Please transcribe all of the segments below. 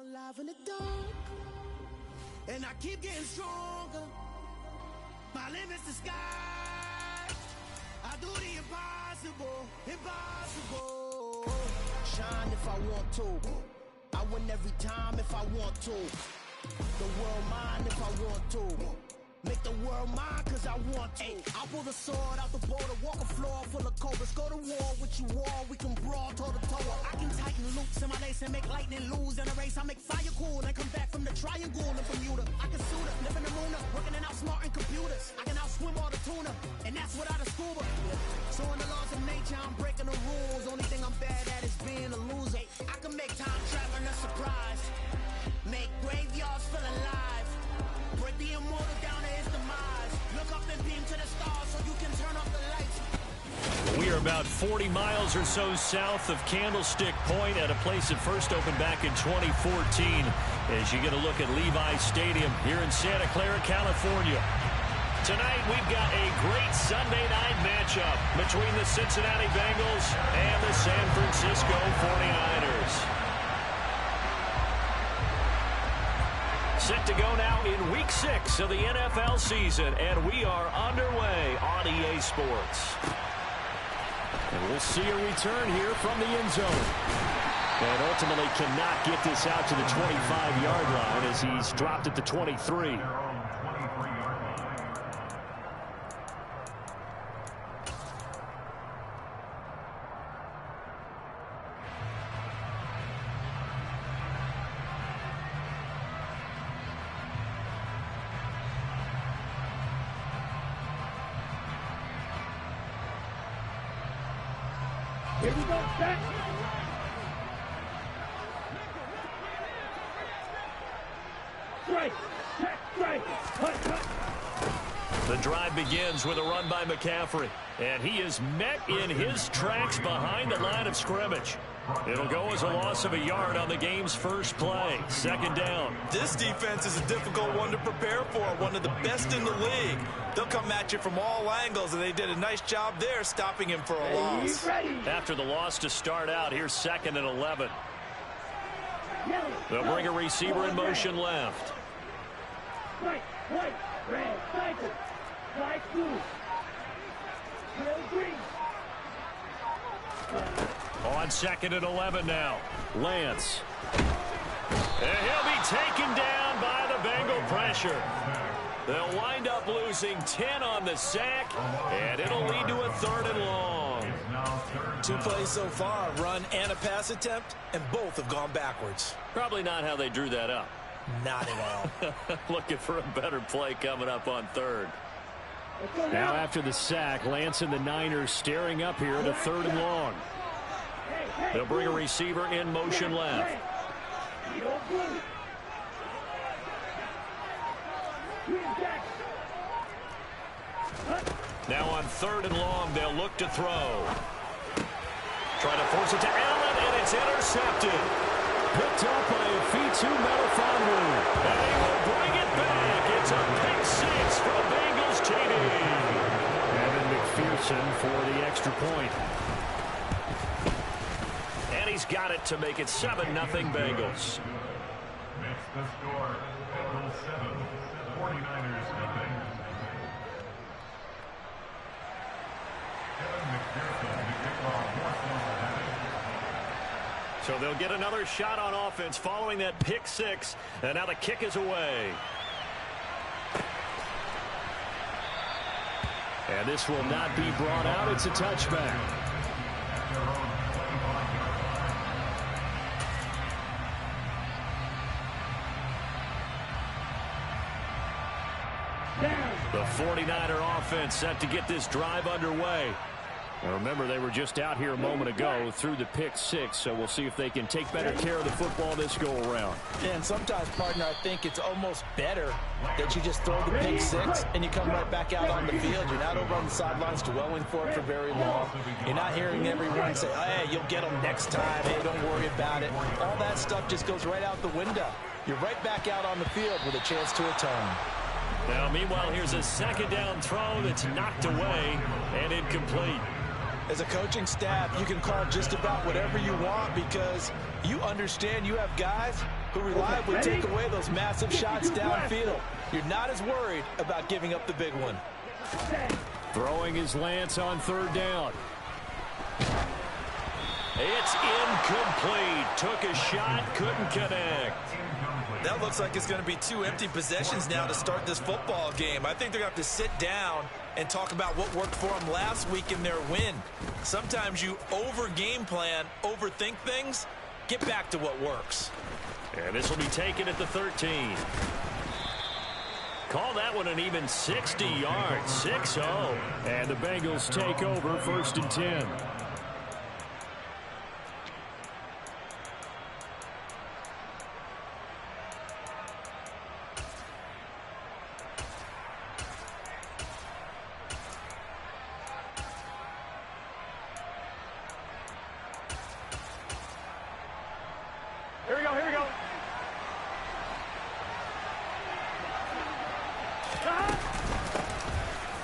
alive in the dark, and I keep getting stronger. My limit's the sky. I do the impossible, impossible. Shine if I want to. I win every time if I want to. The world mine if I want to. Make the world mine cause I want to. I'll pull the sword out the border, walk a floor full of cobras. Go to war with you all, we can brawl toe to toe. I can tighten loops in my lace and make lightning lose in a race. I make fire cool and come back from the triangle in Bermuda. I can suit up, live in the moon up, working and outsmarting computers. I can outswim all the tuna, and that's without a scuba. So in the laws of nature, I'm breaking the rules. Only thing I'm bad at is being a loser. I can make time traveling a surprise, make graveyards feel alive, break the immortal down to his demise. Look up and beam to the stars so you can turn off the lights. We are about 40 miles or so south of Candlestick Point at a place that first opened back in 2014 as you get a look at Levi Stadium here in Santa Clara, California. Tonight we've got a great Sunday night matchup between the Cincinnati Bengals and the San Francisco 49ers. Set to go now in Week 6 of the NFL season, and we are underway on EA Sports. And we'll see a return here from the end zone. And ultimately cannot get this out to the 25-yard line as he's dropped at the 23. Here we go, set. Strike, check, strike, cut. The drive begins with a run by McCaffrey, and he is met in his tracks behind the line of scrimmage. It'll go as a loss of a yard on the game's first play. Second down. This defense is a difficult one to prepare for, one of the best in the league. They'll come at you from all angles, and they did a nice job there stopping him for a loss. After the loss to start out, here's 2nd and 11. They'll bring a receiver in motion left. Right, white, red, cycle, fly blue, tail green. On 2nd and 11 now. Lance. And he'll be taken down by the Bengal pressure. They'll wind up losing 10 on the sack, and it'll lead to a 3rd and long. 2 plays so far, run and a pass attempt, and both have gone backwards. Probably not how they drew that up. Not at all. Looking for a better play coming up on 3rd. Now after the sack, Lance and the Niners staring up here at a 3rd and long. They'll bring a receiver in motion left. Now on 3rd and long, they'll look to throw. Try to force it to Allen, and it's intercepted. Picked up by Fitu Melifonwu. And he will bring it back. It's a pick 6 from Bengals TD. Evan McPherson for the extra point. And he's got it to make it 7-0 Bengals. Makes the score Bengals 7, 49ers nothing. Evan McPherson, the kickoff, So they'll get another shot on offense following that pick 6, and now the kick is away. And this will not be brought out. It's a touchback. The 49er offense set to get this drive underway. Now remember, they were just out here a moment ago through the pick 6, so we'll see if they can take better care of the football this go-around. And sometimes, partner, I think it's almost better that you just throw the pick 6 and you come right back out on the field. You're not over on the sidelines dwelling for it for very long. You're not hearing everyone say, hey, you'll get them next time. Hey, don't worry about it. All that stuff just goes right out the window. You're right back out on the field with a chance to atone. Now, meanwhile, here's a 2nd down throw that's knocked away and incomplete. As a coaching staff, you can call just about whatever you want because you understand you have guys who reliably take away those massive shots downfield. You're not as worried about giving up the big one. Throwing his lance on third down. It's incomplete. Took a shot, couldn't connect. That looks like it's going to be 2 empty possessions now to start this football game. I think they're going to have to sit down and talk about what worked for them last week in their win. Sometimes you over-game plan, overthink things. Get back to what works. And this will be taken at the 13. Call that one an even 60 yards, 6-0. And the Bengals take over 1st and 10. Here we go, here we go.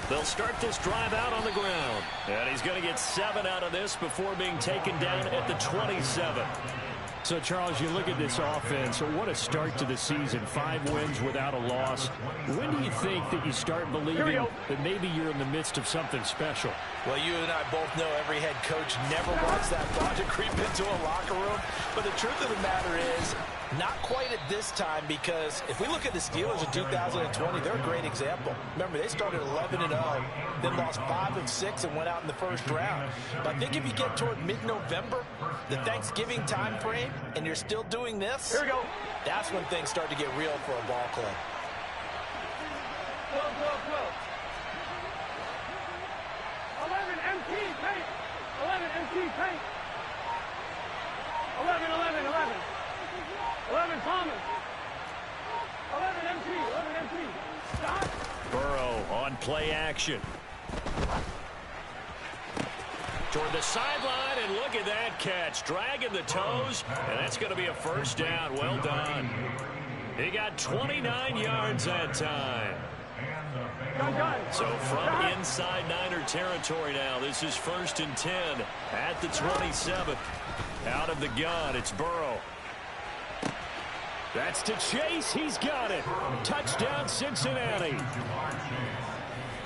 They'll start this drive out on the ground. And he's going to get 7 out of this before being taken down at the 27. So, Charles, you look at this offense, what a start to the season. 5 wins without a loss. When do you think that you start believing that maybe you're in the midst of something special? Well, you and I both know every head coach never wants that thought to creep into a locker room. But the truth of the matter is, not quite at this time, because if we look at the Steelers in 2020, they're a great example. Remember, they started 11-0, then lost 5 of 6 and went out in the first round. But I think if you get toward mid-November, the Thanksgiving time frame, and you're still doing this, Here we go. that's when things start to get real for a ball club. 12, 12, 12. 11 MT paint. 11 MT paint. 11, 11, 11. 11 Thomas. 11 MT. 11 MT. Stop. Burrow on play action. Toward the sideline, and look at that catch. Dragging the toes, and that's going to be a first down. Well done. He got 29 yards that time. So from inside Niner territory now, this is 1st and 10 at the 27. Out of the gun, it's Burrow. That's to Chase. He's got it. Touchdown, Cincinnati.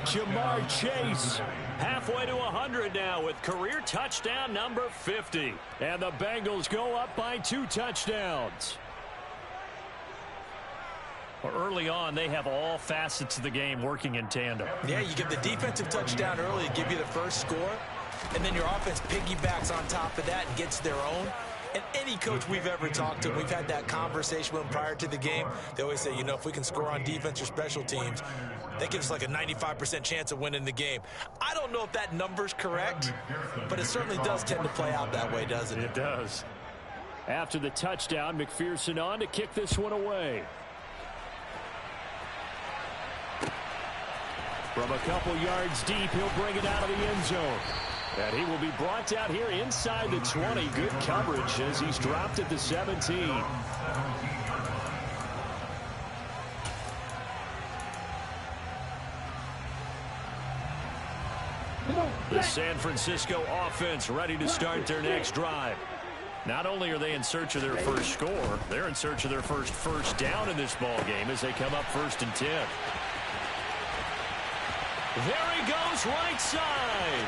Jamar Chase halfway to 100 now with career touchdown number 50. And the Bengals go up by 2 touchdowns. Early on, they have all facets of the game working in tandem. Yeah, you give the defensive touchdown early to give you the first score, and then your offense piggybacks on top of that and gets their own. And any coach we've ever talked to, we've had that conversation with them prior to the game. They always say, you know, if we can score on defense or special teams, that gives us like a 95% chance of winning the game. I don't know if that number's correct, but it certainly does tend to play out that way, doesn't it? It does. After the touchdown, McPherson on to kick this one away. From a couple yards deep, he'll bring it out of the end zone. And he will be brought out here inside the 20. Good coverage as he's dropped at the 17. The San Francisco offense ready to start their next drive. Not only are they in search of their first score, they're in search of their first down in this ball game as they come up 1st and 10. There he goes, right side.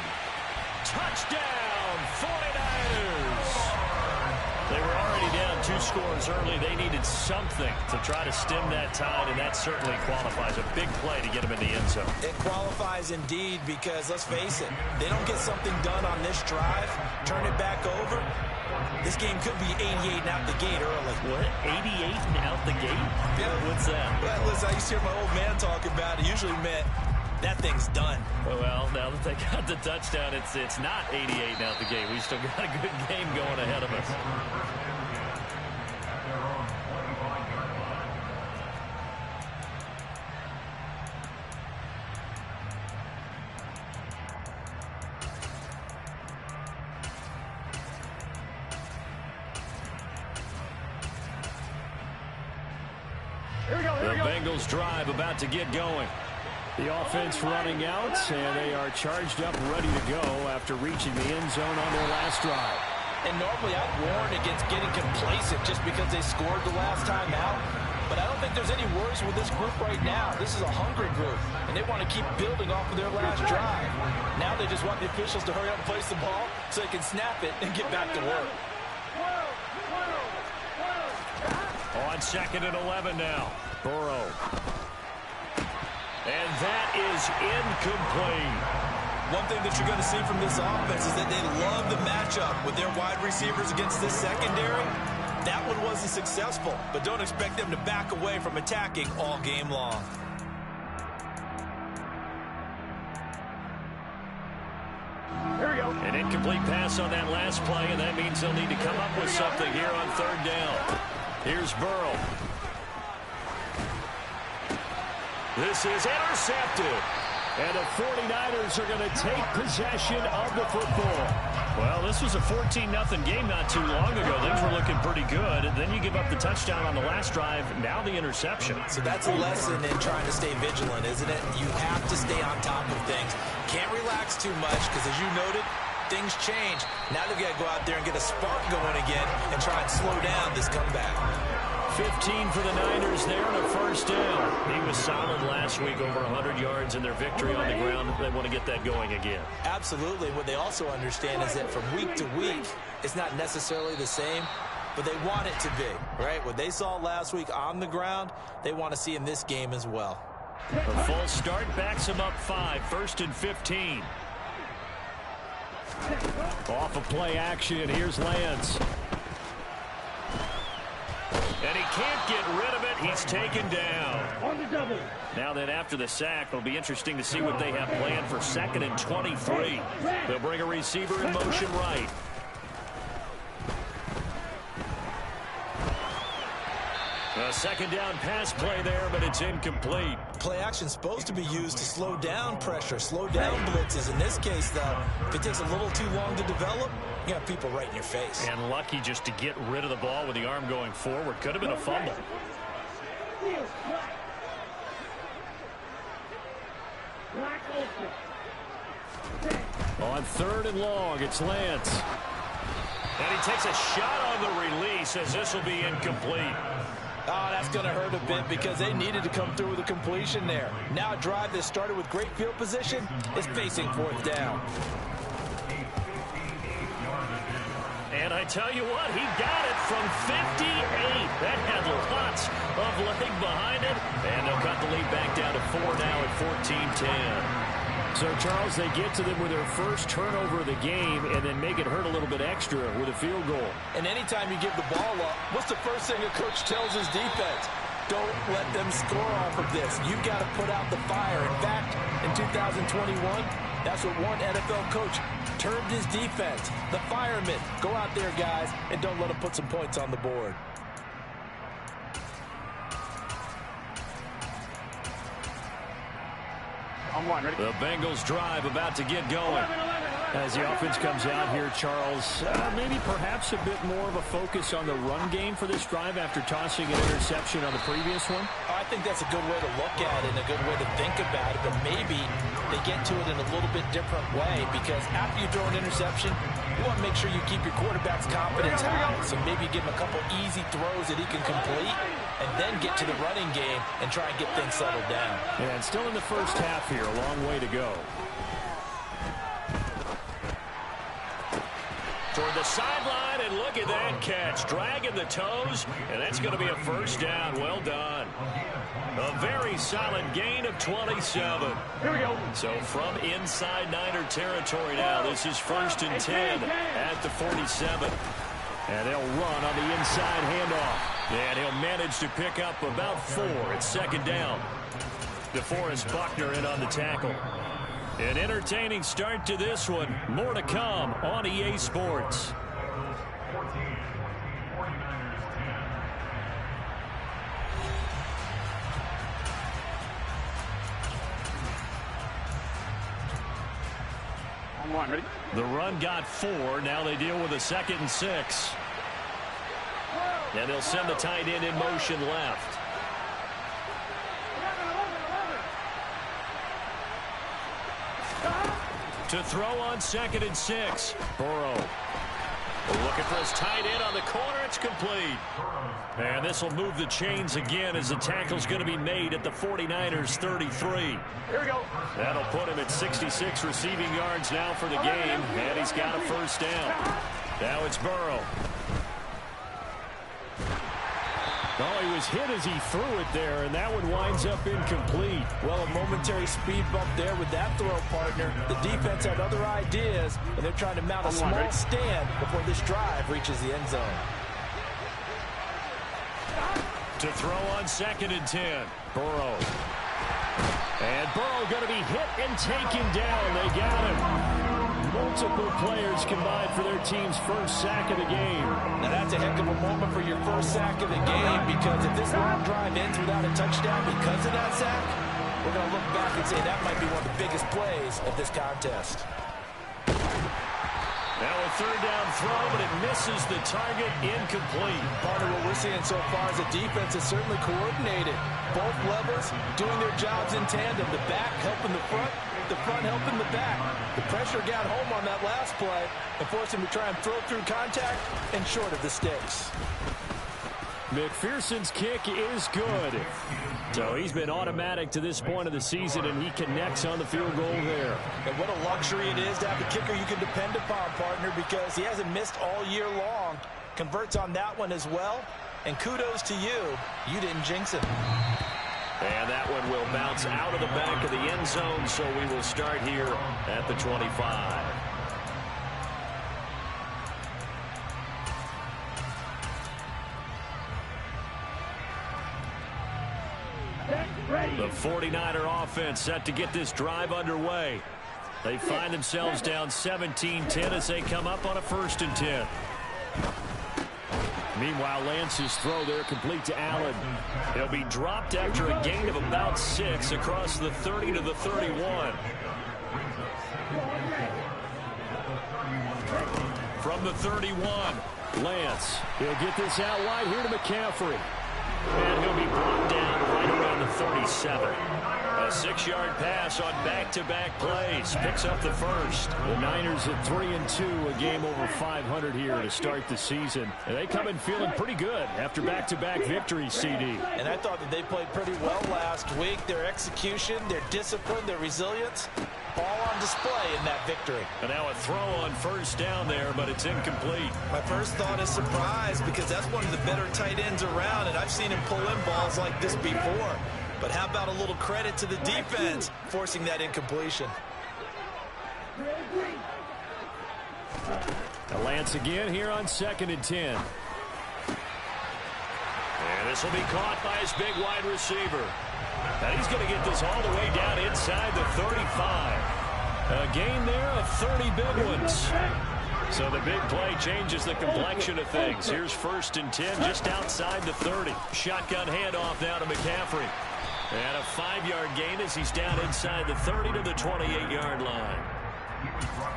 Touchdown, 49ers. They were already down 2 scores early. They needed something to try to stem that tide, and that certainly qualifies. A big play to get them in the end zone. It qualifies indeed because, let's face it, they don't get something done on this drive, turn it back over, this game could be 88 and out the gate early. What? 88 and out the gate? Yeah. What's that? Well, listen, I used to hear my old man talk about it. Usually meant that thing's done. Well, now that they got the touchdown, it's not 88 and out the gate. We still got a good game going ahead of us. Here we go, here we The go. Bengals drive about to get going. The offense running out, and they are charged up, ready to go after reaching the end zone on their last drive. And normally I'd warn against getting complacent just because they scored the last time out. But I don't think there's any worries with this group right now. This is a hungry group, and they want to keep building off of their last drive. Now they just want the officials to hurry up and place the ball so they can snap it and get back to work. On 2nd and 11 now. Burrow. And that is incomplete. One thing that you're going to see from this offense is that they love the matchup with their wide receivers against this secondary. That one wasn't successful, but don't expect them to back away from attacking all game long. Here we go. An incomplete pass on that last play, and that means they'll need to come up with something here on 3rd down. Here's Burrow. This is intercepted. And the 49ers are going to take possession of the football. Well, this was a 14-0 game not too long ago. Things were looking pretty good. And then you give up the touchdown on the last drive. Now the interception. So that's a lesson in trying to stay vigilant, isn't it? You have to stay on top of things. Can't relax too much because, as you noted, things change. Now they've got to go out there and get a spark going again and try and slow down this comeback. 15 for the Niners there on a 1st down. He was solid last week, over 100 yards in their victory on the ground. They want to get that going again. Absolutely. What they also understand is that from week to week, it's not necessarily the same, but they want it to be, right? What they saw last week on the ground, they want to see in this game as well. A full start backs him up 5, 1st and 15. Off of play action, here's Lance. And he can't get rid of it. He's taken down. On the double. Now then, after the sack, it'll be interesting to see what they have planned for 2nd and 23. They'll bring a receiver in motion right. A 2nd down pass play there, but it's incomplete. Play action supposed to be used to slow down pressure, slow down blitzes. In this case, though, if it takes a little too long to develop, you have people right in your face. And lucky just to get rid of the ball with the arm going forward. Could have been a fumble. On 3rd and long, it's Lance. And he takes a shot on the release as this will be incomplete. Oh, that's going to hurt a bit because they needed to come through with a completion there. Now a drive that started with great field position is facing 4th down. And I tell you what, he got it from 58. That had lots of leg behind it. And they'll cut the lead back down to 4 now at 14-10. So, Charles, they get to them with their first turnover of the game and then make it hurt a little bit extra with a field goal. And anytime you give the ball up, what's the first thing a coach tells his defense? Don't let them score off of this. You've got to put out the fire. In fact, in 2021, that's what one NFL coach termed his defense. The firemen. Go out there, guys, and don't let them put some points on the board. On 1, ready? The Bengals drive about to get going. As the offense comes out here, Charles, maybe perhaps a bit more of a focus on the run game for this drive after tossing an interception on the previous one? I think that's a good way to look at it and a good way to think about it, but maybe they get to it in a little bit different way because after you throw an interception, you want to make sure you keep your quarterback's confidence high. So maybe give him a couple easy throws that he can complete and then get to the running game and try and get things settled down. And still in the first half here, a long way to go. Toward the sideline, and look at that catch. Dragging the toes, and that's going to be a 1st down. Well done. A very solid gain of 27. Here we go. So from inside Niner territory now, this is 1st and 10 at the 47. And they'll run on the inside handoff. And he'll manage to pick up about 4. It's 2nd down. DeForest Buckner in on the tackle. An entertaining start to this one. More to come on EA Sports. 14, 49ers 10. On 1, ready? The run got 4. Now they deal with a 2nd and 6. And they'll send the tight end in motion left. To throw on 2nd and 6. Burrow looking for his tight end on the corner. It's complete. And this will move the chains again as the tackle's going to be made at the 49ers 33. Here we go. That'll put him at 66 receiving yards now for the game, and he's got a first down. Now it's Burrow. Oh, he was hit as he threw it there, and that one winds up incomplete. Well, a momentary speed bump there with that throw, partner. The defense had other ideas, and they're trying to mount a small stand before this drive reaches the end zone. To throw on 2nd and 10. Burrow. And Burrow going to be hit and taken down. They got him. Multiple players combined for their team's first sack of the game. Now that's a heck of a moment for your first sack of the game, because if this long drive ends without a touchdown because of that sack, we're going to look back and say that might be one of the biggest plays of this contest. Now a 3rd down throw, but it misses the target. Incomplete. Part of what we're seeing so far is the defense is certainly coordinated. Both levels doing their jobs in tandem. The back helping the front helping the back. The pressure got home on that last play and forced him to try and throw through contact and short of the sticks. McPherson's kick is good. So he's been automatic to this point of the season, and he connects on the field goal there. And what a luxury it is to have a kicker you can depend upon, partner, because he hasn't missed all year long. Converts on that one as well. And kudos to you. You didn't jinx it. And that one will bounce out of the back of the end zone, so we will start here at the 25. The 49er offense set to get this drive underway. They find themselves down 17-10 as they come up on a 1st and 10. Meanwhile, Lance's throw there complete to Allen. He'll be dropped after a gain of about 6 across the 30 to the 31. From the 31, Lance. He'll get this out wide here to McCaffrey. And he'll be brought down right around the 37. A 6-yard pass on back-to-back plays. Picks up the first. The Niners at 3-2, a game over 500 here to start the season. And they come in feeling pretty good after back-to-back victories, CD. And I thought that they played pretty well last week. Their execution, their discipline, their resilience, all on display in that victory. And now a throw on 1st down there, but it's incomplete. My first thought is surprise, because that's one of the better tight ends around, and I've seen him pull in balls like this before. But how about a little credit to the defense forcing that incompletion? Lance again here on 2nd and 10. And this will be caught by his big wide receiver. And he's going to get this all the way down inside the 35. A gain there of 30 big ones. So the big play changes the complexion of things. Here's 1st and 10 just outside the 30. Shotgun handoff now to McCaffrey. And a 5-yard gain as he's down inside the 30 to the 28-yard line.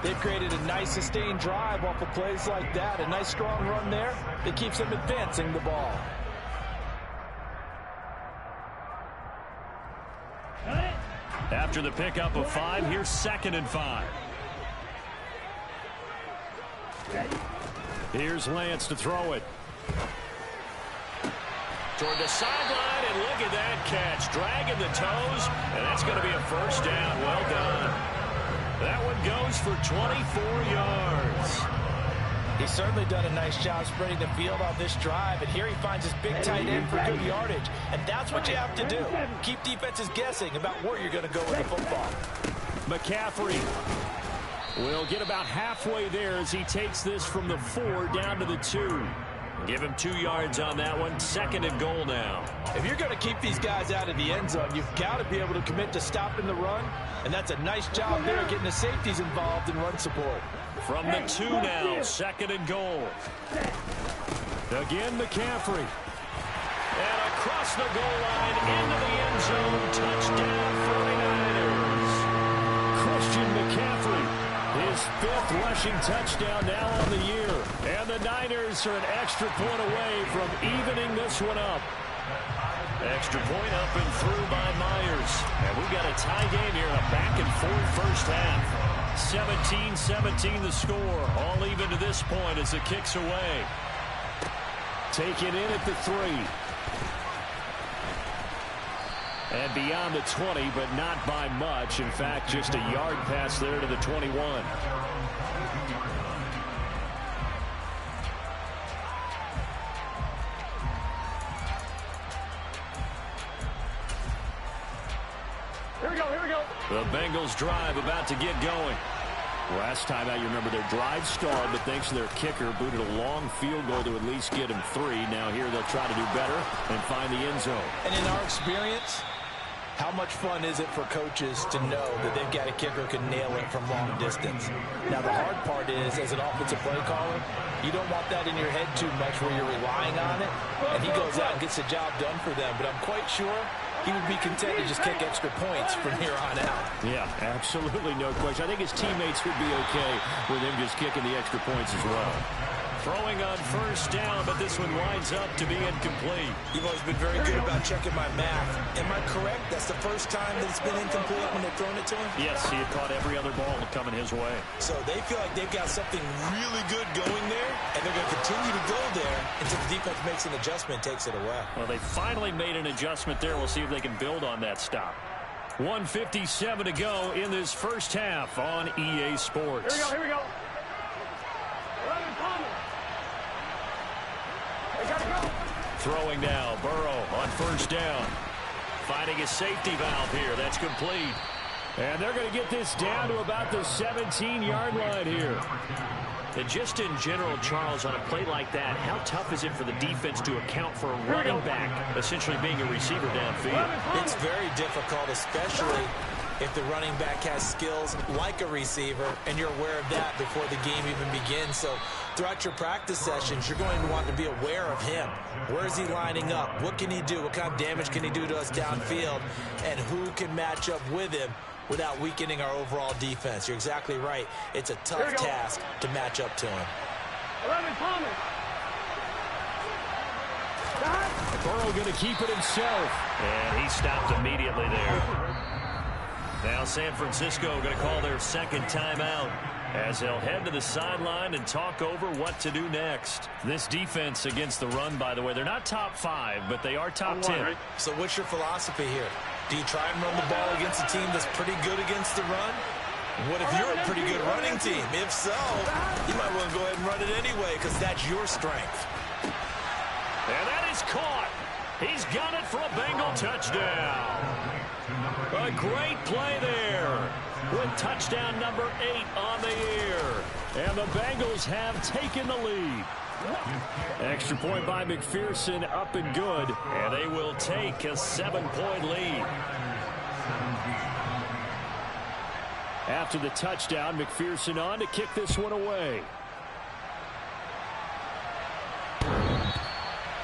They've created a nice sustained drive off of plays like that. A nice strong run there. It keeps them advancing the ball. After the pickup of 5, here's 2nd and 5. Here's Lance to throw it. Toward the sideline, and look at that catch. Dragging the toes, and that's going to be a first down. Well done. That one goes for 24 yards. He's certainly done a nice job spreading the field on this drive, and here he finds his big tight end for good yardage. And that's what you have to do. Keep defenses guessing about where you're going to go with the football. McCaffrey will get about halfway there as he takes this from the 4 down to the 2. Give him 2 yards on that one. 2nd and goal now. If you're going to keep these guys out of the end zone, you've got to be able to commit to stopping the run. And that's a nice job there getting the safeties involved in run support. From the 2 now, 2nd and goal. Again, McCaffrey. And across the goal line into the end zone. Touchdown 49ers. Christian McCaffrey. His 5th rushing touchdown now on the year. And the Niners are an extra point away from evening this one up. Extra point up and through by Myers. And we've got a tie game here, a back-and-forth first half. 17-17 the score. All even to this point as the kick's away. Taken in at the 3. And beyond the 20, but not by much. In fact, just a yard pass there to the 21. Here we go, here we go. The Bengals drive about to get going. Last time out, you remember their drive stalled, but thanks to their kicker, booted a long field goal to at least get him 3. Now here they'll try to do better and find the end zone. And in our experience, how much fun is it for coaches to know that they've got a kicker who can nail it from long distance? Now, the hard part is, as an offensive play caller, you don't want that in your head too much where you're relying on it, and he goes out and gets the job done for them. But I'm quite sure he would be content to just kick extra points from here on out. Yeah, absolutely no question. I think his teammates would be okay with him just kicking the extra points as well. Throwing on first down, but this one winds up to be incomplete. You've always been very good about checking my math. Am I correct? That's the first time that it's been incomplete when they've thrown it to him? Yes, he had caught every other ball coming his way. So they feel like they've got something really good going there, and they're going to continue to go there until the defense makes an adjustment and takes it away. Well, they finally made an adjustment there. We'll see if they can build on that stop. 1:57 to go in this first half on EA Sports. Here we go, here we go. 11 Thomas. They gotta go. Throwing now, Burrow on first down. Finding a safety valve here. That's complete. And they're going to get this down to about the 17-yard line here. And just in general, Charles, on a play like that, how tough is it for the defense to account for a running back essentially being a receiver downfield? It's very difficult, especially if the running back has skills like a receiver, and you're aware of that before the game even begins. So throughout your practice sessions, you're going to want to be aware of him. Where is he lining up? What can he do? What kind of damage can he do to us downfield? And who can match up with him without weakening our overall defense? You're exactly right. It's a tough task to match up to him. 11 Thomas. Burrow going to keep it himself. And he stopped immediately there. Now San Francisco going to call their second timeout as they'll head to the sideline and talk over what to do next. This defense against the run, by the way, they're not top 5, but they are top 10. So what's your philosophy here? Do you try and run the ball against a team that's pretty good against the run? What if you're a pretty good running team? If so, you might want to go ahead and run it anyway because that's your strength. And that is caught. He's got it for a Bengal touchdown. A great play there with touchdown number 8 on the year. And the Bengals have taken the lead. Extra point by McPherson, up and good. And they will take a 7-point lead. After the touchdown, McPherson on to kick this one away.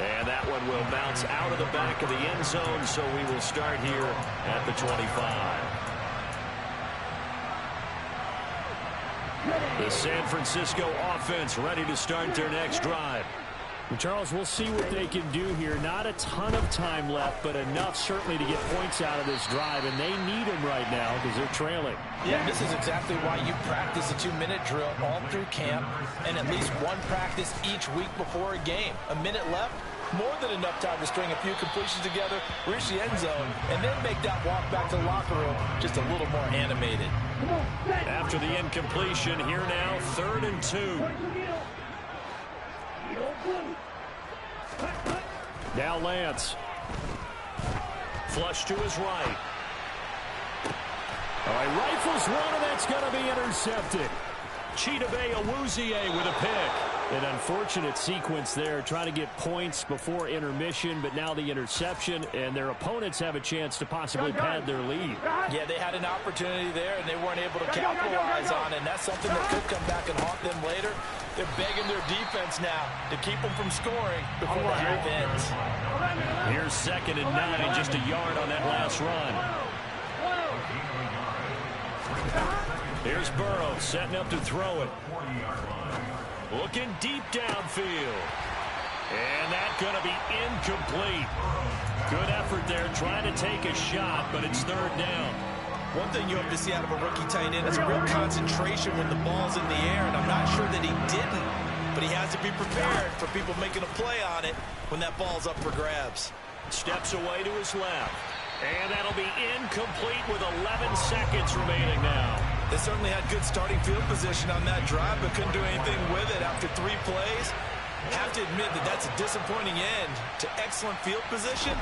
And that one will bounce out of the back of the end zone, so we will start here at the 25. The San Francisco offense ready to start their next drive. Charles, we'll see what they can do here. Not a ton of time left, but enough certainly to get points out of this drive, and they need them right now because they're trailing. Yeah, this is exactly why you practice a 2-minute drill all through camp and at least one practice each week before a game. A minute left, more than enough time to string a few completions together, reach the end zone, and then make that walk back to the locker room just a little more animated. After the incompletion, here now, 3rd and 2. Now Lance. Flush to his right. All right, rifles one, and that's going to be intercepted. Chidobe Awuzie with a pick. An unfortunate sequence there, trying to get points before intermission, but now the interception, and their opponents have a chance to possibly pad their lead. Yeah, they had an opportunity there, and they weren't able to capitalize on it, and that's something that could come back and haunt them later. They're begging their defense now to keep them from scoring before the half ends. Here's 2nd and 9, just a yard on that last run. Here's Burrow setting up to throw it. Looking deep downfield. And that's going to be incomplete. Good effort there trying to take a shot, but it's 3rd down. One thing you hope to see out of a rookie tight end is a real concentration when the ball's in the air, and I'm not sure that he didn't, but he has to be prepared for people making a play on it when that ball's up for grabs. Steps away to his left, and that'll be incomplete with 11 seconds remaining now. They certainly had good starting field position on that drive, but couldn't do anything with it after 3 plays. Have to admit that that's a disappointing end to excellent field position.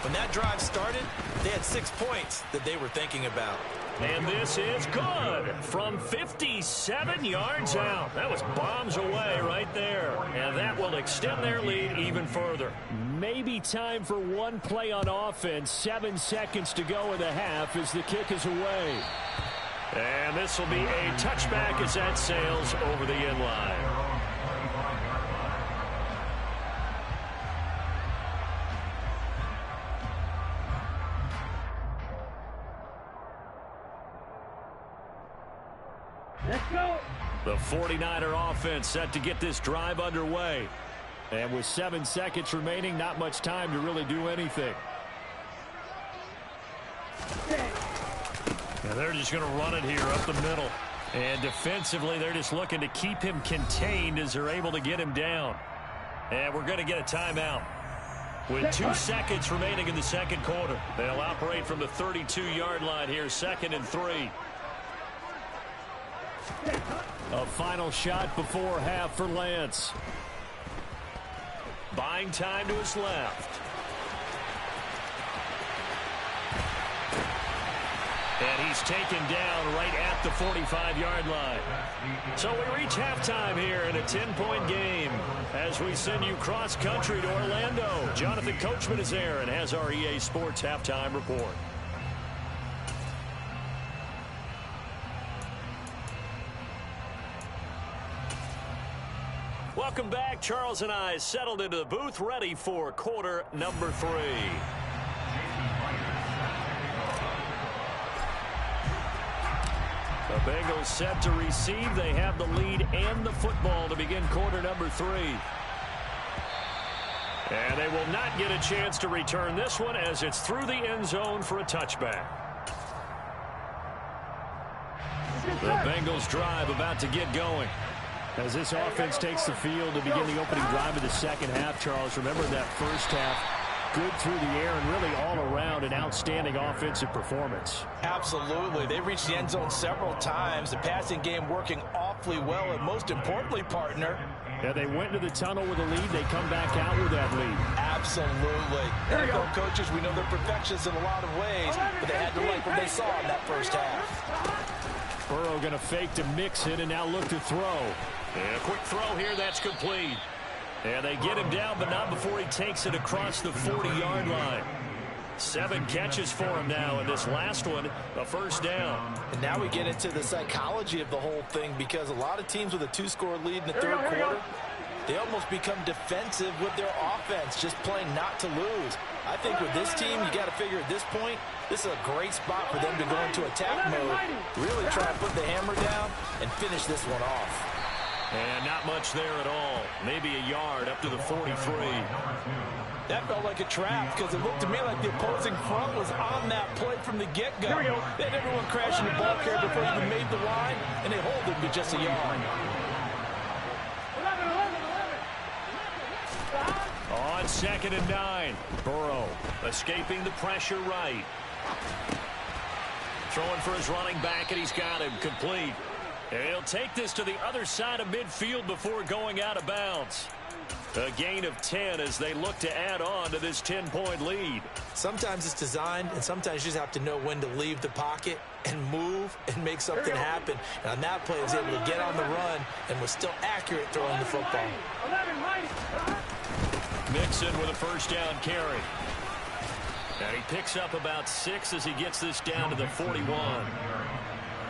When that drive started, they had 6 points that they were thinking about. And this is good from 57 yards out. That was bombs away right there. And that will extend their lead even further. Maybe time for one play on offense. 7 seconds to go in the half as the kick is away. And this will be a touchback as that sails over the end line. Let's go. The 49er offense set to get this drive underway. And with 7 seconds remaining, not much time to really do anything. And they're just going to run it here up the middle. And defensively, they're just looking to keep him contained as they're able to get him down. And we're going to get a timeout. With 2 seconds remaining in the second quarter, they'll operate from the 32-yard line here, 2nd and 3. A final shot before half for Lance. Buying time to his left. And he's taken down right at the 45-yard line. So we reach halftime here in a 10-point game as we send you cross-country to Orlando. Jonathan Coachman is there and has our EA Sports halftime report. Welcome back. Charles and I settled into the booth, ready for quarter number 3. The Bengals set to receive. They have the lead and the football to begin quarter number 3. And they will not get a chance to return this one as it's through the end zone for a touchback. The Bengals drive about to get going. As this offense takes the field to begin the opening drive of the second half, Charles, remember that first half, good through the air and really all around an outstanding offensive performance. Absolutely. They reached the end zone several times. The passing game working awfully well, and most importantly, partner. Yeah, they went to the tunnel with a lead. They come back out with that lead. Absolutely. There you go, coaches. We know they're perfectionists in a lot of ways, but they had to like what they saw in that first half. Burrow going to fake to mix it and now look to throw. And a quick throw here, that's complete. And they get him down, but not before he takes it across the 40-yard line. 7 catches for him now, and this last one, a first down. And now we get into the psychology of the whole thing, because a lot of teams with a 2-score lead in the third quarter, they almost become defensive with their offense, just playing not to lose. I think with this team, you got to figure at this point, this is a great spot for them to go into attack mode, really try to put the hammer down and finish this one off. And not much there at all. Maybe a yard up to the 43. That felt like a trap because it looked to me like the opposing front was on that play from the get-go. They had everyone crashing the ball carrier before he even made the line, and they hold him to just a yard. On 2nd and 9, Burrow escaping the pressure right. Throwing for his running back, and he's got him complete. And he'll take this to the other side of midfield before going out of bounds. A gain of 10 as they look to add on to this 10-point lead. Sometimes it's designed, and sometimes you just have to know when to leave the pocket and move and make something happen. And on that play, he was able to get on the run and was still accurate throwing the football. Mixon with a first down carry. And he picks up about 6 as he gets this down to the 41.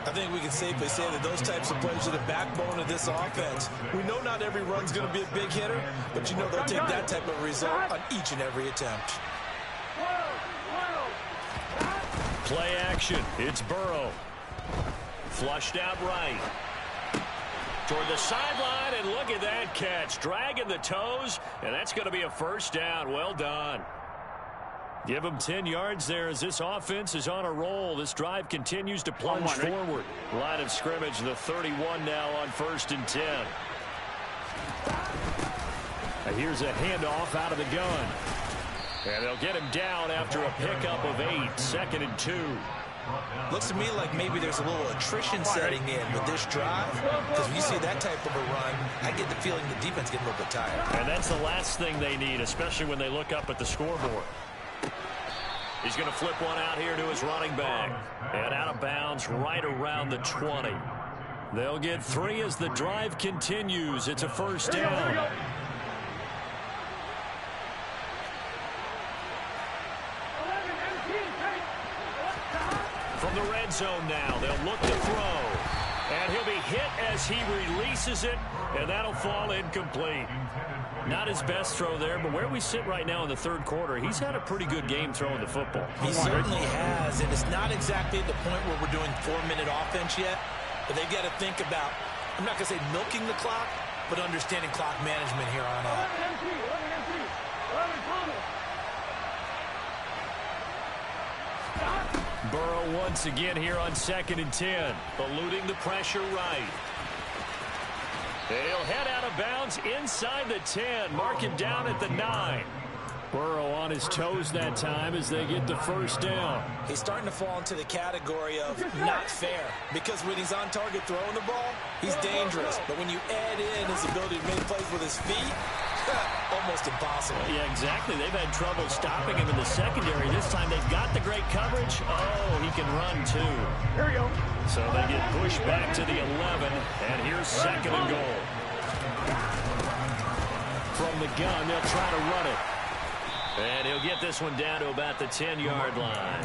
I think we can safely say that those types of plays are the backbone of this offense. We know not every run's going to be a big hitter, but you know they'll take that type of result on each and every attempt. Play action. It's Burrow. Flushed out right. Toward the sideline, and look at that catch. Dragging the toes, and that's going to be a first down. Well done. Give him 10 yards there as this offense is on a roll. This drive continues to plunge forward. Line of scrimmage, the 31 now on 1st and 10. And here's a handoff out of the gun. And they'll get him down after a pickup of 8. 2nd and 2. Looks to me like maybe there's a little attrition setting in with this drive, because when you see that type of a run, I get the feeling the defense getting a little bit tired. And that's the last thing they need, especially when they look up at the scoreboard. He's going to flip one out here to his running back. And out of bounds right around the 20. They'll get 3 as the drive continues. It's a 1st down. From the red zone now, they'll look to throw. And he'll be hit as he releases it, and that'll fall incomplete. Not his best throw there, but where we sit right now in the 3rd quarter, he's had a pretty good game throwing the football. He certainly has, and it's not exactly at the point where we're doing 4-minute offense yet, but they've got to think about, I'm not going to say milking the clock, but understanding clock management here on out. Burrow once again here on 2nd and 10, eluding the pressure right. He'll head out of bounds inside the 10, mark him down at the 9. Burrow on his toes that time as they get the 1st down. He's starting to fall into the category of not fair, because when he's on target throwing the ball, he's dangerous. But when you add in his ability to make plays with his feet, almost impossible. Yeah, exactly. They've had trouble stopping him in the secondary. This time they've got the great coverage. Oh, he can run too. Here we go. So they get pushed back to the 11, and here's 2nd and goal. From the gun, they'll try to run it. And he'll get this one down to about the 10-yard line.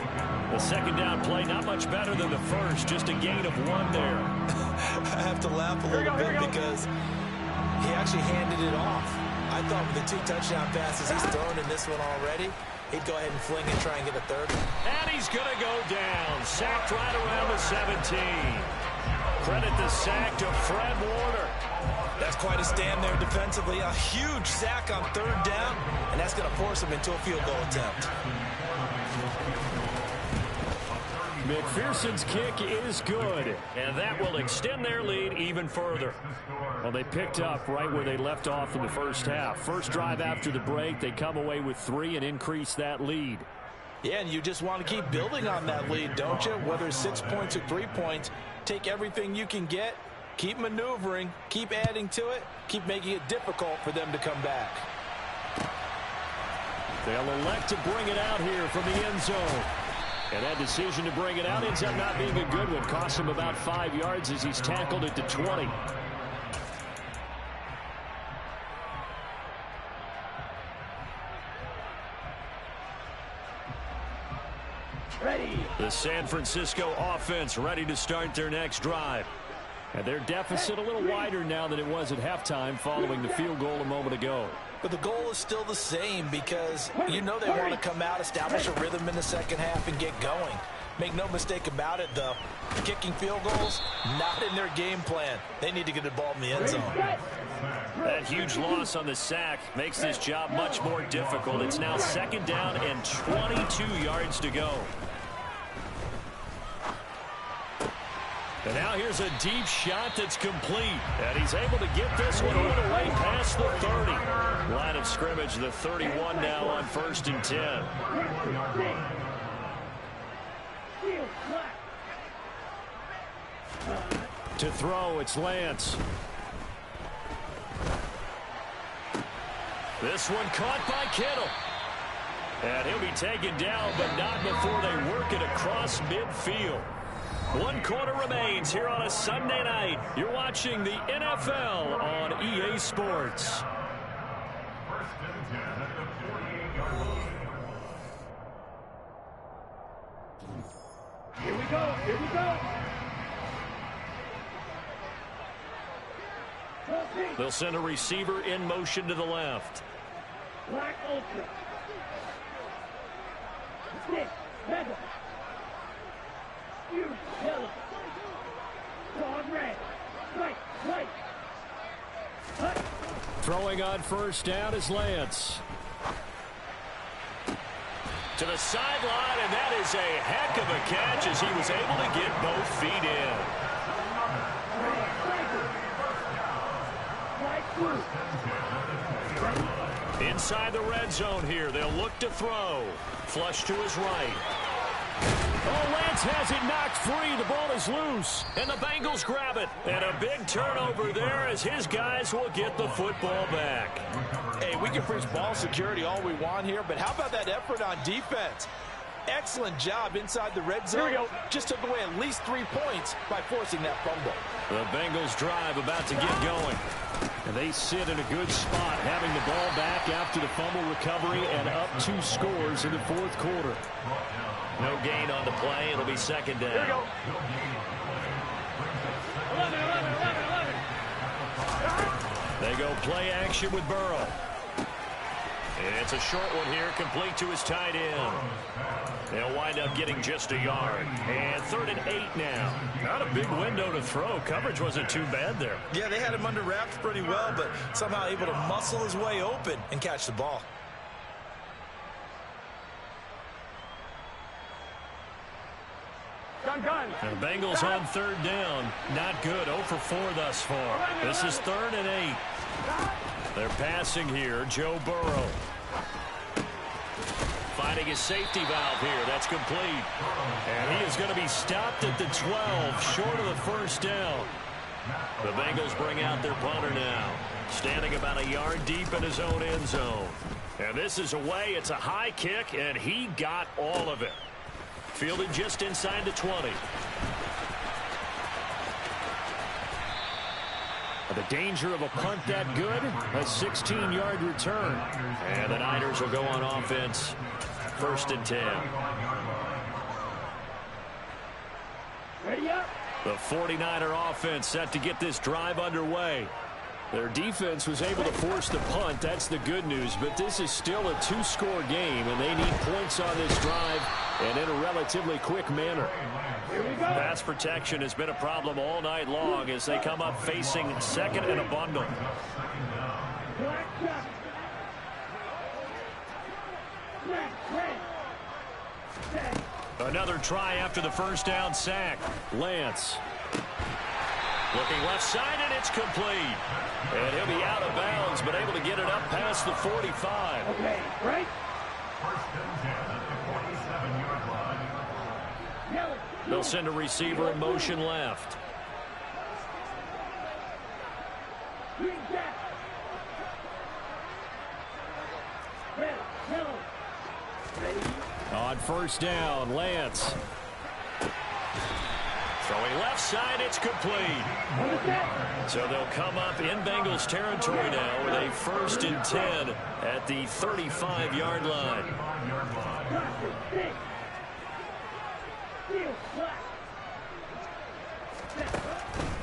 The 2nd down play, not much better than the 1st, just a gain of 1 there. I have to laugh a little bit because he actually handed it off. I thought with the 2 touchdown passes he's thrown in this one already, he'd go ahead and fling and try and get a 3rd. And he's going to go down. Sacked right around the 17. Credit the sack to Fred Warner. That's quite a stand there defensively. A huge sack on 3rd down, and that's going to force him into a field goal attempt. McPherson's kick is good, and that will extend their lead even further. Well, they picked up right where they left off in the 1st half. First drive after the break, they come away with 3 and increase that lead. Yeah, and you just want to keep building on that lead, don't you? Whether it's 6 points or 3 points, take everything you can get, keep maneuvering, keep adding to it, keep making it difficult for them to come back. They'll elect to bring it out here from the end zone. And that decision to bring it out ends up not being a good one. Cost him about 5 yards as he's tackled at the 20. Ready. The San Francisco offense ready to start their next drive. And their deficit a little wider now than it was at halftime following the field goal a moment ago. But the goal is still the same because you know they want to come out, establish a rhythm in the 2nd half, and get going. Make no mistake about it, though. Kicking field goals, not in their game plan. They need to get the ball in the end zone. That huge loss on the sack makes this job much more difficult. It's now 2nd down and 22 yards to go. And now here's a deep shot that's complete. And he's able to get this one all the way past the 30. Line of scrimmage, the 31 now on 1st and 10. To throw, it's Lance. This one caught by Kittle. And he'll be taken down, but not before they work it across midfield. 1 quarter remains here on a Sunday night. You're watching the NFL on EA Sports. Here we go. Here we go. They'll send a receiver in motion to the left. Black Ultra. Stick. Mega. Huge. Yellow. Dog red. Right. Right. Hut. Throwing on 1st down is Lance. To the sideline, and that is a heck of a catch as he was able to get both feet in. Inside the red zone here, they'll look to throw. Flush to his right. Oh, Lance has it knocked free. The ball is loose, and the Bengals grab it. And a big turnover there as his guys will get the football back. Hey, we can preach ball security all we want here, but how about that effort on defense? Excellent job inside the red zone. Just took away at least 3 points by forcing that fumble. The Bengals drive about to get going. And they sit in a good spot, having the ball back after the fumble recovery and up 2 scores in the fourth quarter. No gain on the play. It'll be second down. Here we go. 11. They go play action with Burrow. It's a short one here, complete to his tight end. They'll wind up getting just a yard. And 3rd and 8 now. Not a big window to throw. Coverage wasn't too bad there. Yeah, they had him under wraps pretty well, but somehow able to muscle his way open and catch the ball. And the Bengals on 3rd down. Not good. 0 for 4 thus far. This is 3rd and 8. They're passing here. Joe Burrow. Finding his safety valve here. That's complete. And he is going to be stopped at the 12, short of the first down. The Bengals bring out their punter now. Standing about a yard deep in his own end zone. And this is away. It's a high kick, and he got all of it. Fielded just inside the 20. The danger of a punt that good, a 16-yard return. And the Niners will go on offense. 1st and 10. Ready up. The 49er offense set to get this drive underway. Their defense was able to force the punt. That's the good news. But this is still a 2-score game, and they need points on this drive and in a relatively quick manner. Pass protection has been a problem all night long as they come up facing 2nd and a bundle. Another try after the first down sack. Lance. Looking left side, and it's complete. And he'll be out of bounds, but able to get it up past the 45. Okay, right. They'll send a receiver in motion left. On 1st down, Lance. Throwing left side, it's complete. So they'll come up in Bengals territory now with a 1st and 10 at the 35-yard line.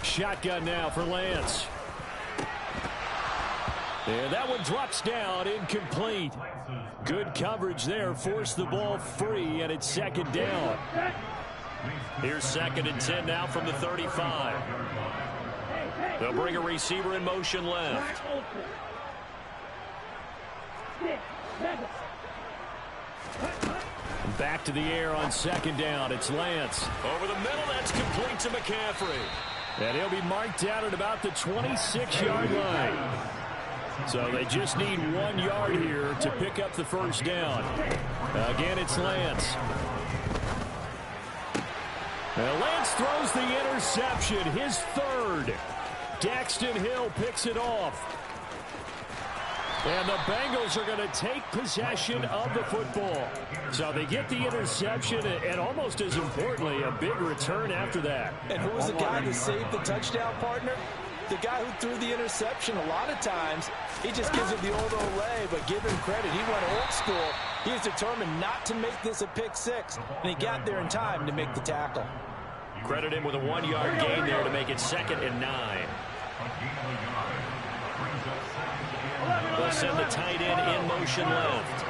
Shotgun now for Lance. And that one drops down, incomplete. Good coverage there, forced the ball free, and it's 2nd down. Here's 2nd and 10 now from the 35. They'll bring a receiver in motion left. Back to the air on 2nd down. It's Lance. Over the middle, that's complete to McCaffrey. And he'll be marked out at about the 26-yard line. So they just need 1 yard here to pick up the first down. Again, it's Lance. Now Lance throws the interception, his 3rd. Daxton Hill picks it off. And the Bengals are going to take possession of the football. So they get the interception and almost as importantly, a big return after that. And who was the guy that saved the touchdown, partner? The guy who threw the interception. A lot of times, he just gives it the old Olay, but give him credit. He went old school. He was determined not to make this a pick 6, and he got there in time to make the tackle. Credit him with a 1-yard gain there to make it 2nd and 9. They'll send the tight end in motion left.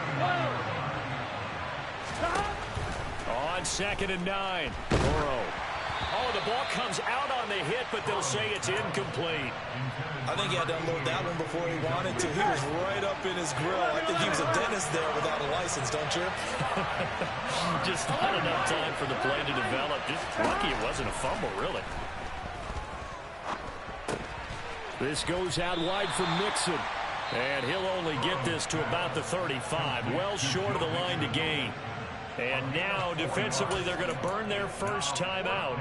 On 2nd and 9. Burrow Oh, the ball comes out on the hit, but they'll say it's incomplete. I think he had to unload that one before he wanted to. He was right up in his grill. I think he was a dentist there without a license, don't you? Just not enough time for the play to develop. Just lucky it wasn't a fumble, really. This goes out wide for Mixon. And he'll only get this to about the 35, well short of the line to gain. And now, defensively, they're going to burn their first time out.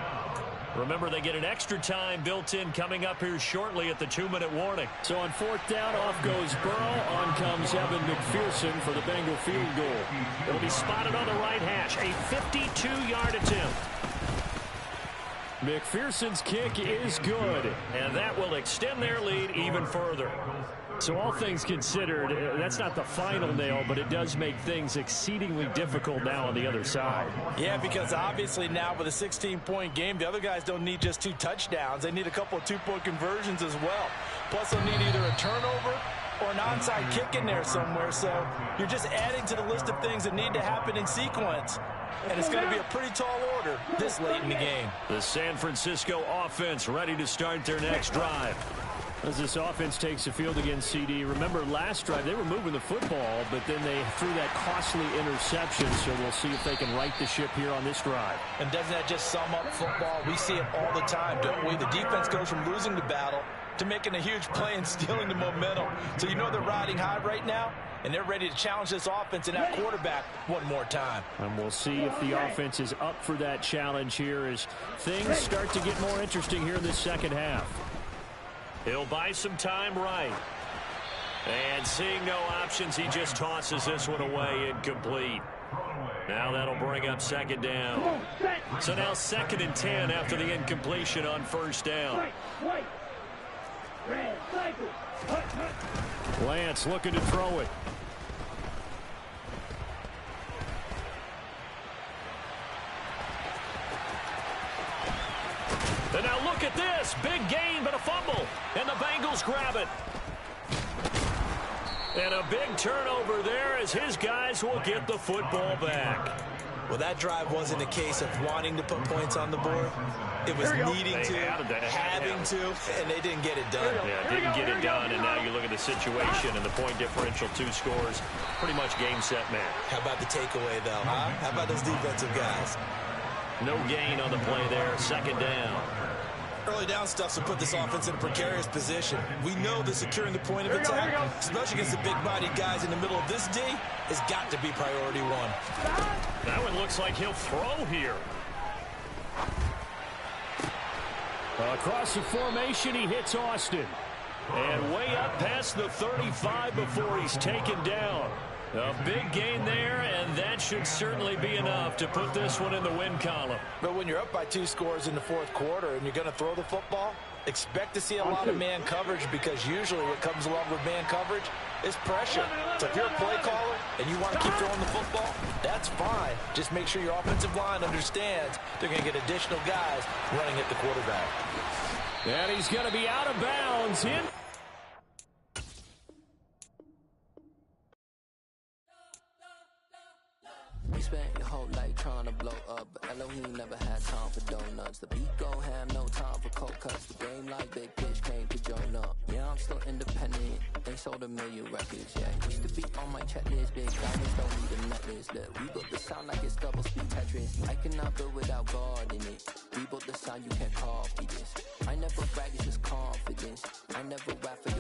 Remember, they get an extra time built in coming up here shortly at the 2-minute warning. So on fourth down, off goes Burrow. On comes Evan McPherson for the Bengal field goal. It'll be spotted on the right hash. A 52-yard attempt. McPherson's kick is good. And that will extend their lead even further. So all things considered, that's not the final nail, but it does make things exceedingly difficult now on the other side. Yeah, because obviously now with a 16-point game, the other guys don't need just 2 touchdowns. They need a couple of 2-point conversions as well. Plus, they'll need either a turnover or an onside kick in there somewhere. So you're just adding to the list of things that need to happen in sequence. And it's going to be a pretty tall order this late in the game. The San Francisco offense ready to start their next drive. As this offense takes the field against CD, remember last drive they were moving the football, but then they threw that costly interception, so we'll see if they can right the ship here on this drive. And doesn't that just sum up football? We see it all the time, don't we? The defense goes from losing the battle to making a huge play and stealing the momentum. So you know they're riding high right now, and they're ready to challenge this offense and that quarterback one more time. And we'll see if the offense is up for that challenge here as things start to get more interesting here in the second half. He'll buy some time right. And seeing no options, he just tosses this one away, incomplete. Now that'll bring up second down. So now 2nd and 10 after the incompletion on first down. Lance looking to throw it. And now look at this. Big gain, but a fumble. And the Bengals grab it. And a big turnover there as his guys will get the football back. Well, that drive wasn't a case of wanting to put points on the board. It was needing to, having to, and they didn't get it done. Yeah, didn't get it done, and now you look at the situation and the point differential, 2 scores, pretty much game, set, match. How about the takeaway, though, huh? How about those defensive guys? No gain on the play there, second down. Early down stuff will put this offense in a precarious position. We know that securing the point of attack, especially against the big-bodied guys in the middle of this D, has got to be priority 1. That one looks like he'll throw here. Across the formation, he hits Austin. And way up past the 35 before he's taken down. A big gain there, and that should certainly be enough to put this one in the win column. But when you're up by 2 scores in the 4th quarter and you're going to throw the football, expect to see a lot of man coverage, because usually what comes along with man coverage is pressure. So if you're a play caller and you want to keep throwing the football, that's fine. Just make sure your offensive line understands they're going to get additional guys running at the quarterback. And he's going to be out of bounds. You spent your whole life trying to blow up, but Elohim never had time for donuts. The beat go ham, no time for cold cuts. The game like Big Pitch came to join up. Yeah, I'm still independent. They sold 1 million records, yeah. Used to be on my checklist. Big diamonds don't need a necklace. Look, we built the sound like it's double speed Tetris. I cannot build without God in it. We built the sound, you can't copy this. I never brag, it's just confidence. I never rap for